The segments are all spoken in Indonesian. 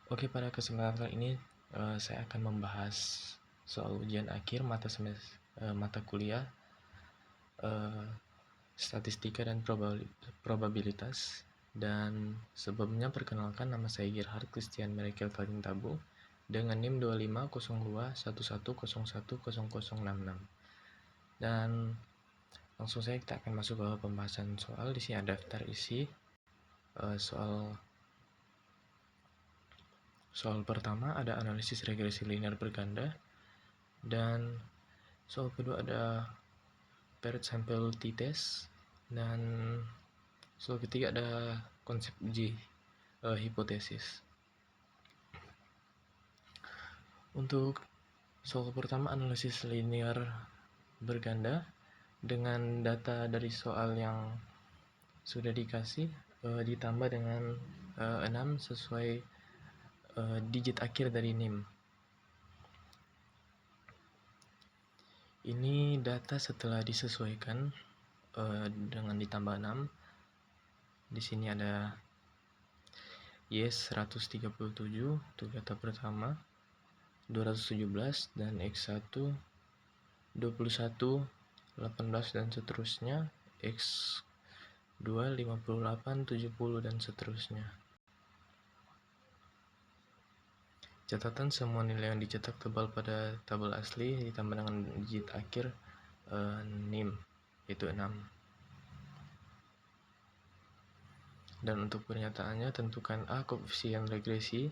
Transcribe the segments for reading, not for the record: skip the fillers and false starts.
Oke, pada kesempatan kali ini saya akan membahas soal ujian akhir mata kuliah statistika dan probabilitas. Dan sebelumnya perkenalkan, nama saya Gerhard Christian Mirakel Tabu dengan NIM 25021101010066. Dan langsung saja kita akan masuk ke pembahasan soal. Di sini ada daftar isi soal pertama ada analisis regresi linear berganda, dan soal kedua ada paired sample t-test, dan soal ketiga ada konsep uji hipotesis. Untuk soal pertama, analisis linear berganda, dengan data dari soal yang sudah dikasih ditambah dengan 6 sesuai digit akhir dari NIM. Ini data setelah disesuaikan dengan ditambah 6. Di sini ada yes 137 untuk data pertama, 217, dan X1 21, 18, dan seterusnya, X2 58, 70, dan seterusnya. Catatan: semua nilai yang dicetak tebal pada tabel asli ditambah dengan digit akhir NIM, yaitu 6. Dan untuk pernyataannya, tentukan A koefisien regresi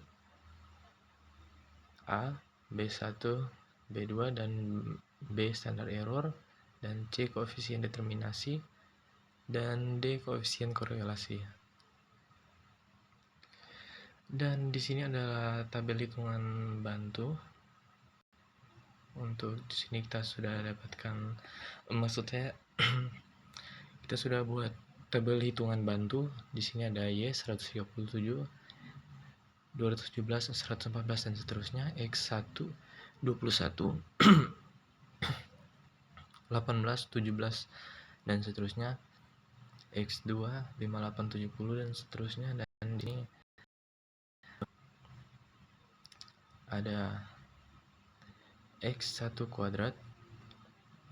A, B1, B2, dan B standar error, dan C koefisien determinasi, dan D koefisien korelasi. Dan di sini adalah tabel hitungan bantu. Untuk di sini kita sudah dapatkan, maksudnya kita sudah buat tabel hitungan bantu. Di sini ada Y 137, 217, 114, dan seterusnya, X1 21, 18, 17, dan seterusnya, X2 58, 70, dan seterusnya. Dan ini ada X1 kuadrat,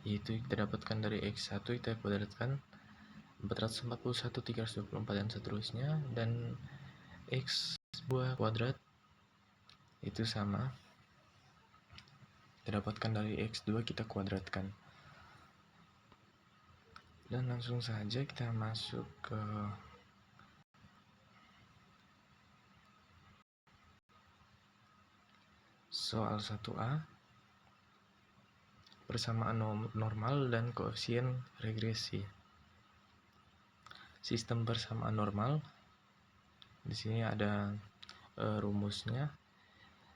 yaitu kita dapatkan dari X1 kita kuadratkan 441, 324, dan seterusnya. Dan X2 kuadrat itu sama, kita dapatkan dari X2 kita kuadratkan. Dan langsung saja kita masuk ke soal 1A, persamaan normal dan koefisien regresi. Sistem persamaan normal, di sini ada rumusnya.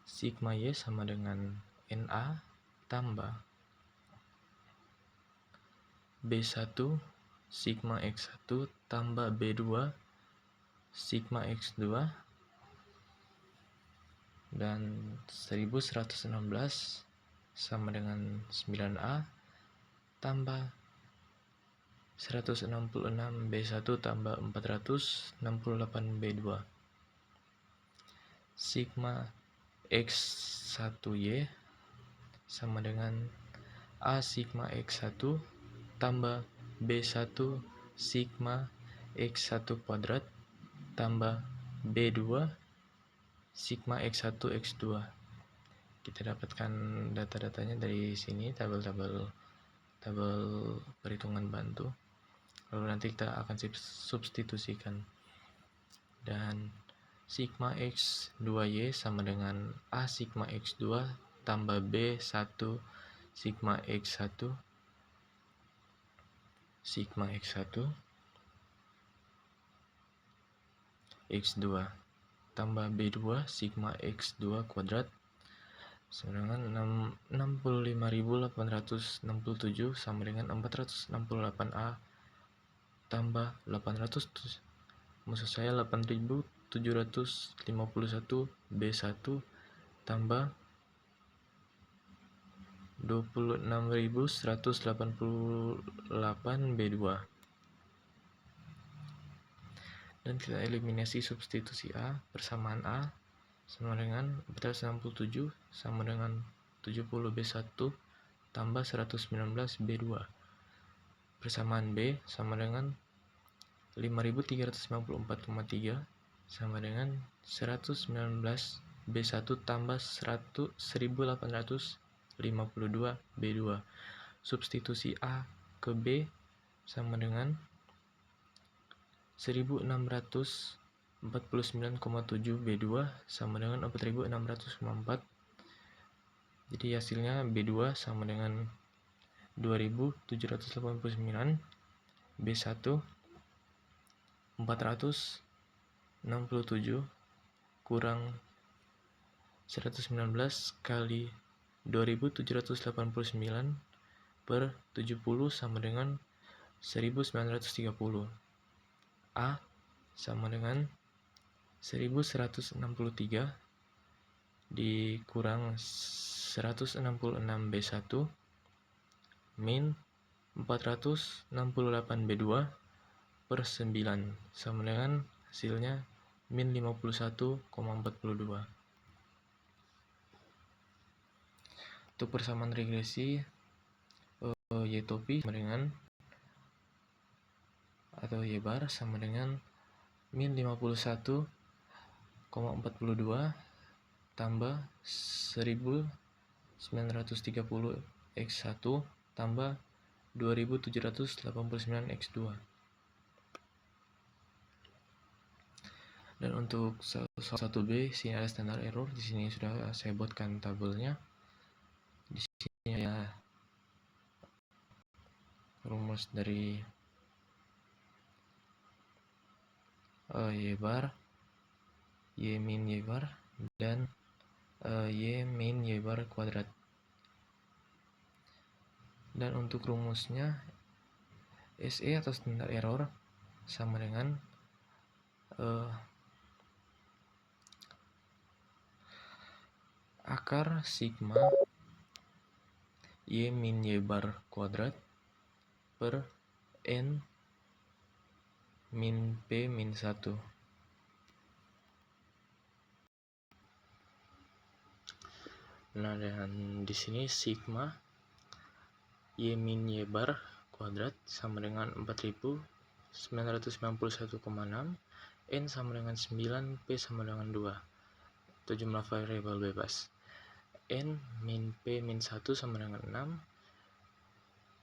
Sigma Y sama dengan NA tambah B1 sigma X1 tambah B2 sigma X2, dan 1116 sama dengan 9A tambah 166 B1 tambah 468 B2. Sigma X1Y sama dengan A sigma X1 tambah B1 sigma X1 kuadrat tambah B2 sigma X1 X2. Kita dapatkan data-datanya dari sini, tabel perhitungan bantu. Lalu nanti kita akan substitusikan. Dan sigma X2Y sama dengan A sigma X2 tambah B1 sigma X1 sigma X1 X2 tambah B2 sigma X2 kuadrat sama dengan 65.867 sama dengan 468A tambah 800, maksud saya 8.751 B1 tambah 26.188 B2. Dan kita eliminasi substitusi A, persamaan A sama dengan 467 sama dengan 70 B1 tambah 119 B2. Persamaan B sama dengan 5354,3 sama dengan 119 B1 tambah 1852 B2. Substitusi A ke B sama dengan 1649,7 B2 sama dengan 4600,4. Jadi hasilnya B2 sama dengan 2789, B1 467 kurang 119 kali 2789 per 70 sama dengan 1930. A sama dengan 1163 dikurang 166 B1 min 468 B2 per 9 sama dengan hasilnya min 51,42. Untuk persamaan regresi Y topi sama dengan atau Y bar sama dengan min 51,42 tambah 1930 X1 tambah 2789 X2. Dan untuk soal 1B sini ada standar error. Di sini sudah saya buatkan tabelnya. Di sini ya rumus dari Y bar, Y min Y bar, dan Y min Y bar kuadrat. Dan untuk rumusnya SE atau standar error sama dengan akar sigma Y min Y bar kuadrat per N min P min 1. Nah, dan di sini sigma Y min Y bar kuadrat sama dengan 4991,6, N sama dengan 9, P sama dengan 2. Itu jumlah variabel bebas. N min P min 1 sama dengan 6.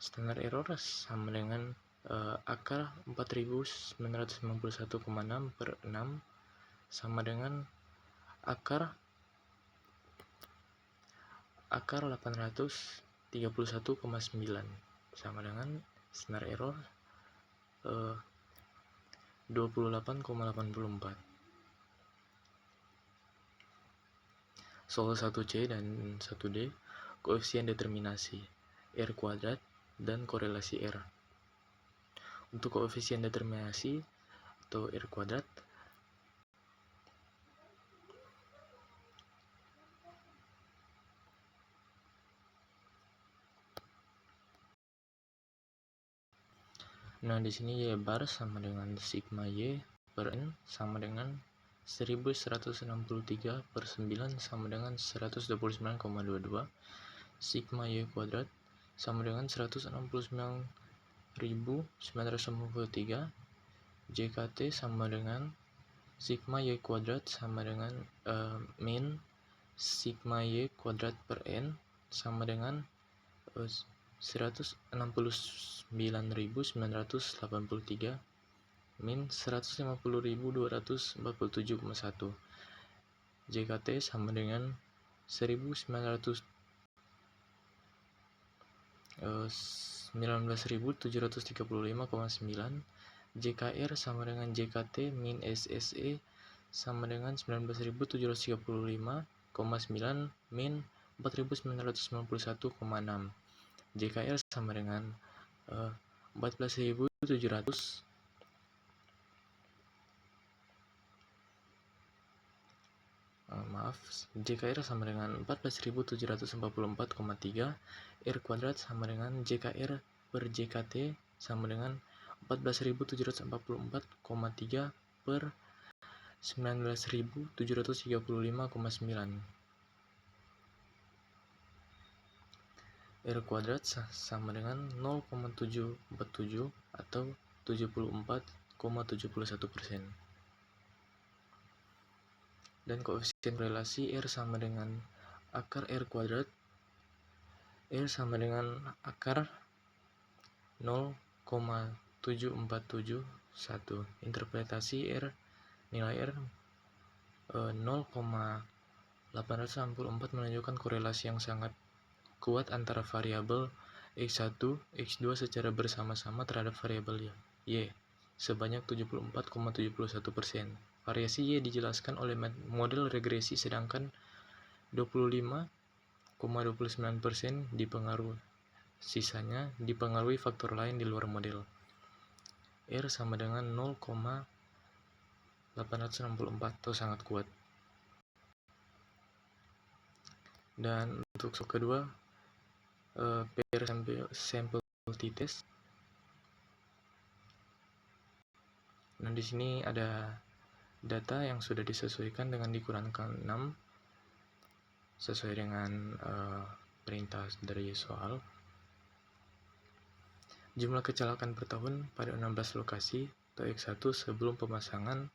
Standar error sama dengan akar 4991,6 per 6 sama dengan akar 831,9 sama dengan standar error 28,84. Soal 1C dan 1D, koefisien determinasi R kuadrat dan korelasi R. Untuk koefisien determinasi atau R kuadrat, nah di sini Y bar sama dengan sigma Y per N sama dengan 1163 per 9 sama dengan 129,22. Sigma Y kuadrat sama dengan 169.993. JKT sama dengan sigma Y kuadrat sama dengan min sigma Y kuadrat per N sama dengan 169.983 min 150.247,1. JKT sama dengan 19.735,9. JKR sama dengan JKT min SSE sama dengan 19.735,9 min 4.991,6. JKR sama dengan 14.700 JKR sama dengan 14.744,3. R kuadrat sama dengan JKR per JKT sama dengan 14.744,3 per 19.735,9. R kuadrat sama dengan 0,747 atau 74,71%. Dan koefisien relasi R sama dengan akar R kuadrat. R sama dengan akar 0,7471. Interpretasi R, nilai R 0,864 menunjukkan korelasi yang sangat kuat antara variabel X1, X2 secara bersama-sama terhadap variabel Y sebanyak 74,71%. Variasi Y dijelaskan oleh model regresi, sedangkan 25,29% dipengaruhi, sisanya dipengaruhi faktor lain di luar model. R sama dengan 0,864 atau sangat kuat. Dan untuk soal kedua, pair sample t-test. Nah, di sini ada data yang sudah disesuaikan dengan dikurangkan 6 sesuai dengan perintah dari soal. Jumlah kecelakaan per tahun pada 16 lokasi atau X1 sebelum pemasangan,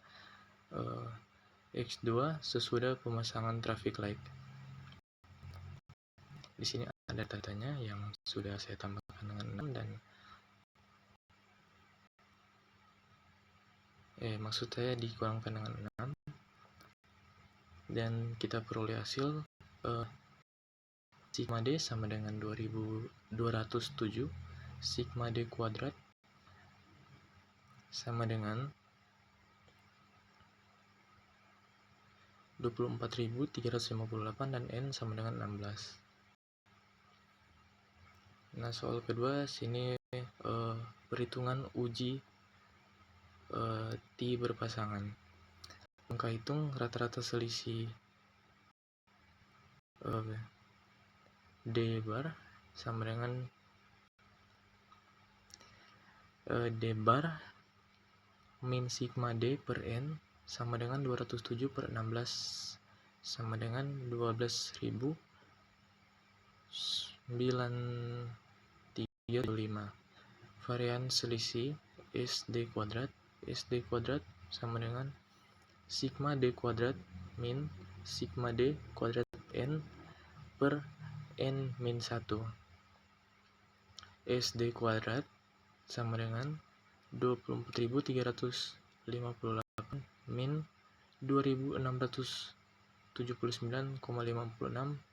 X2 sesudah pemasangan traffic light. Di sini ada datanya yang sudah saya tambahkan dengan 6 dan maksud saya dikurangkan dengan 6, dan kita peroleh hasil sigma D sama dengan 2207, sigma D kuadrat sama dengan 24.358 dan N sama dengan 16. Nah, soal kedua sini perhitungan uji T berpasangan. Angka hitung rata-rata selisih D bar sama dengan D bar min sigma D per N sama dengan 207 per 16 sama dengan 12.935. Varian selisih SD kuadrat sama dengan sigma D kuadrat min sigma D kuadrat N per N min 1. SD kuadrat sama dengan 24.358 min 2.679,56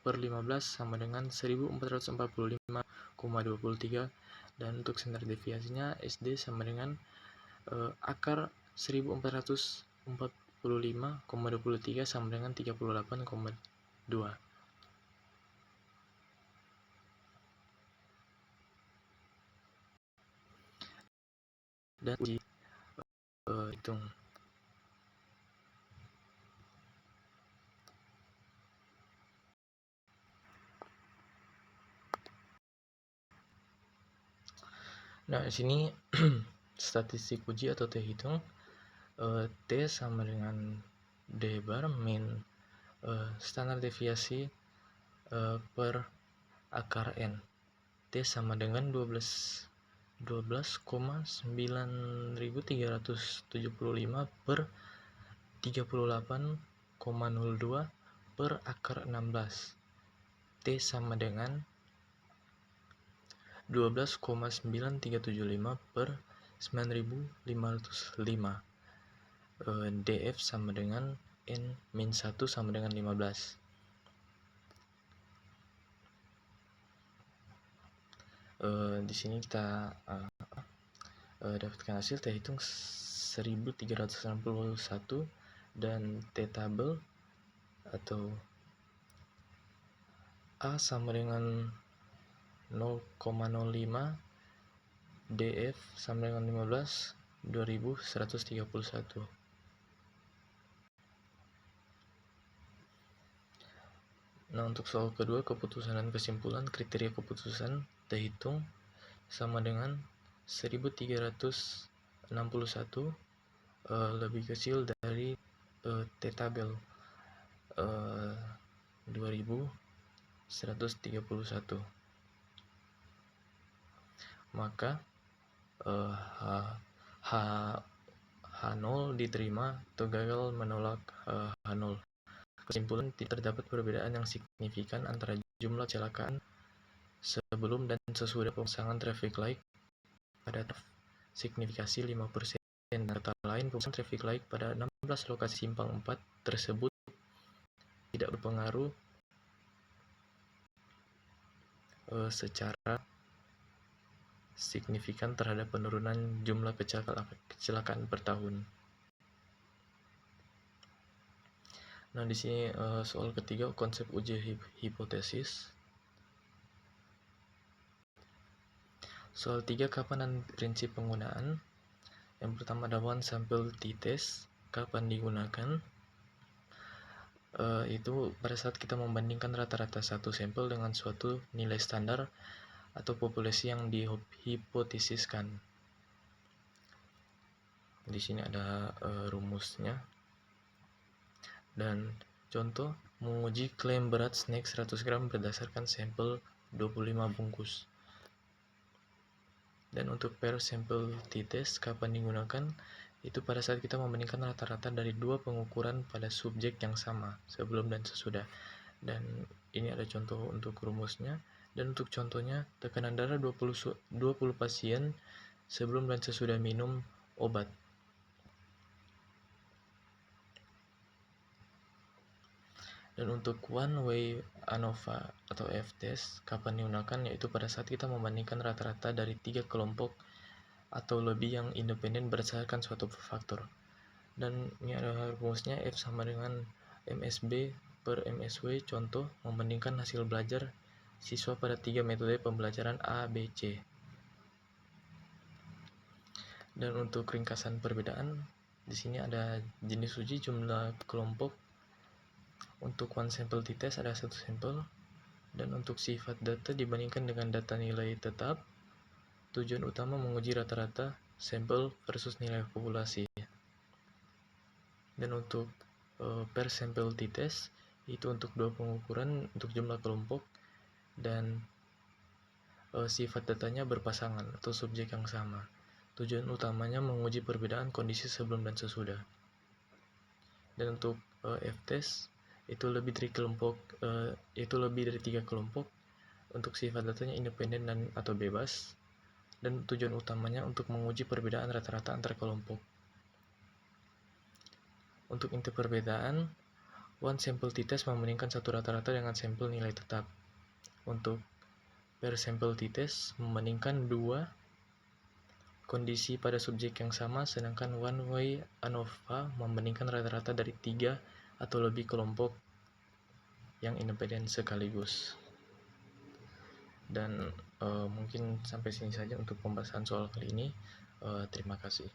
per 15 sama dengan 1.445,23. Dan untuk standar deviasinya SD sama dengan akar 1.445,23 sama dengan 38,2. Dan uji hitung. Nah, di sini statistik uji atau T hitung. T sama dengan D bar min standar deviasi per akar N. T sama dengan 12,9375 per 38,02 per akar 16. T sama dengan 12,9375 per 9.505. DF sama dengan N min 1 sama dengan 15. Di sini kita dapatkan hasil T hitung 1361 dan T tabel atau A sama dengan 0,05, DF sama dengan 15, 2131. Nah, untuk soal kedua, keputusan dan kesimpulan. Kriteria keputusan T hitung sama dengan 1361 lebih kecil dari T-tabel 2131. Maka H, H, H0 diterima atau gagal menolak H0. Kesimpulan, tidak terdapat perbedaan yang signifikan antara jumlah kecelakaan sebelum dan sesudah pemasangan traffic light pada signifikasi 5%. Dan kata lain, pemasangan traffic light pada 16 lokasi simpang 4 tersebut tidak berpengaruh secara signifikan terhadap penurunan jumlah kecelakaan per tahun. Nah, di sini soal ketiga, konsep uji hipotesis. Soal 3, kapan dan prinsip penggunaan. Yang pertama ada one sample t-test. Kapan digunakan? Itu pada saat kita membandingkan rata-rata satu sampel dengan suatu nilai standar atau populasi yang dihipotesiskan. Di sini ada rumusnya. Dan contoh, menguji klaim berat snack 100 gram berdasarkan sampel 25 bungkus. Dan untuk per sampel t-test, kapan digunakan? Itu pada saat kita membandingkan rata-rata dari dua pengukuran pada subjek yang sama, sebelum dan sesudah. Dan ini ada contoh untuk rumusnya. Dan untuk contohnya, tekanan darah 20 pasien sebelum dan sesudah minum obat. Dan untuk one way ANOVA atau F-test, kapan digunakan? Yaitu pada saat kita membandingkan rata-rata dari 3 kelompok atau lebih yang independen berdasarkan suatu faktor. Dan ini ada rumusnya, F sama dengan MSB per MSW. Contoh, membandingkan hasil belajar siswa pada 3 metode pembelajaran A, B, C. Dan untuk ringkasan perbedaan, di sini ada jenis uji, jumlah kelompok. Untuk one sample t-test ada satu sampel. Dan untuk sifat data dibandingkan dengan data nilai tetap. Tujuan utama menguji rata-rata sampel versus nilai populasi. Dan untuk per sampel t-test itu untuk dua pengukuran untuk jumlah kelompok dan sifat datanya berpasangan atau subjek yang sama. Tujuan utamanya menguji perbedaan kondisi sebelum dan sesudah. Dan untuk F-test itu lebih dari 3 kelompok. Untuk sifat datanya independen dan atau bebas. Dan tujuan utamanya untuk menguji perbedaan rata-rata antar kelompok. Untuk inti perbedaan, one sample t-test membandingkan satu rata-rata dengan sampel nilai tetap. Untuk per sampel t-test membandingkan dua kondisi pada subjek yang sama, sedangkan one way ANOVA membandingkan rata-rata dari 3 atau lebih kelompok yang independen sekaligus. Dan mungkin sampai sini saja untuk pembahasan soal kali ini. Terima kasih.